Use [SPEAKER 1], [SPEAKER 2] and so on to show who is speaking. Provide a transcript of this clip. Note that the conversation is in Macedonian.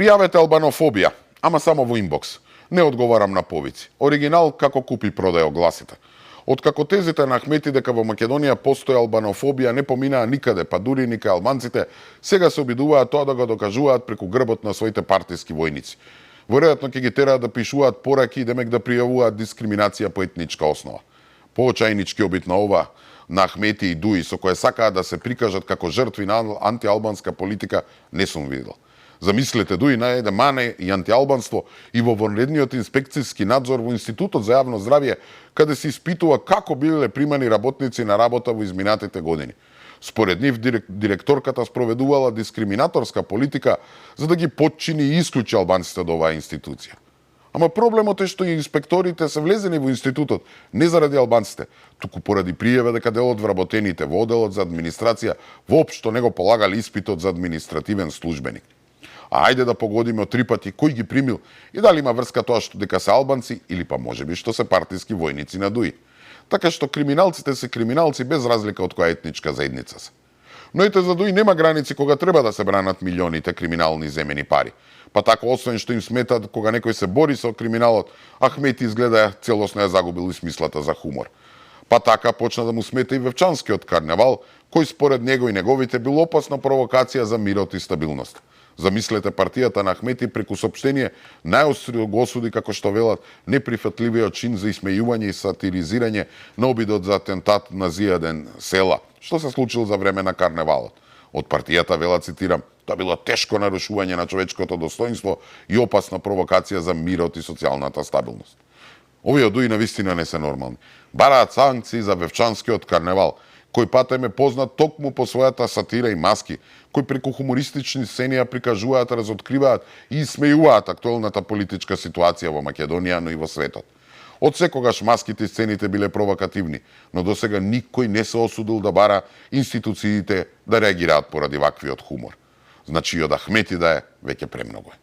[SPEAKER 1] Пријавете албанофобија, ама само во инбокс. Не одговарам на повици. Оригинал како купи продај огласите. Откако тезите на Ахмети дека во Македонија постои албанофобија не поминаа никаде, па дури ни кај албанците, сега се обидуваат тоа да го докажуваат преку грбот на своите партиски војници. Веројатно ќе ги тераат да пишуваат пораки и демек да пријавуваат дискриминација по етничка основа. Поочајнички обид на ова на Ахмети и Дуи, со кое сакаат да се прикажат како жртви на антиалбанска политика, не сум видел. Замислете, Дуи најде мане и антиалбанство и во вонредниот инспекцијски надзор во Институтот за јавно здравје, каде се испитува како биле примани работници на работа во изминатите години. Според нив, директорката спроведувала дискриминаторска политика за да ги потчини и исклучи албанците од оваа институција. Ама проблемот е што и инспекторите се влезени во институтот не заради албанците, туку поради пријава дека дел од вработените во оделот за администрација воопшто не го полагали испитот за административен службеник. А ајде да погодиме од 3 пати кој ги примил и дали има врска тоа што дека се албанци или па можеби што се партиски војници на Дуи. Така што криминалците се криминалци без разлика од која етничка заедница се. Но ете за Дуи нема граници кога треба да се бранат милионите криминални земени пари. Па така, освен што им смета кога некој се бори со криминалот, Ахмети изгледа целосно ја загубил и смислата за хумор. Па така почна да му смета и Вевчанскиот карневал, кој според него и неговите бил опасна провокација за мирот и стабилност. Замислете, партијата на Ахмети преку сопштение најостро го осуди како што велат неприфатливиот чин за исмејување и сатиризирање на обидот за атентат на Зијаден Села, што се случил за време на карневалот. Од партијата велат, цитирам, тоа било тешко нарушување на човечкото достоинство и опасна провокација за мирот и социјалната стабилност. Овие Дуи навистина не се нормални. Бараат санкции за Вевчанскиот карневал, кој патем е познат токму по својата сатира и маски, кои преку хумористични сцени ја прикажуваат, разоткриваат и исмејуваат актуелната политичка ситуација во Македонија, но и во светот. Од секогаш маските и сцените биле провокативни, но досега никој не се осудил да бара институциите да реагираат поради ваквиот хумор. Значи и од Ахмети да е, веќе премногу е.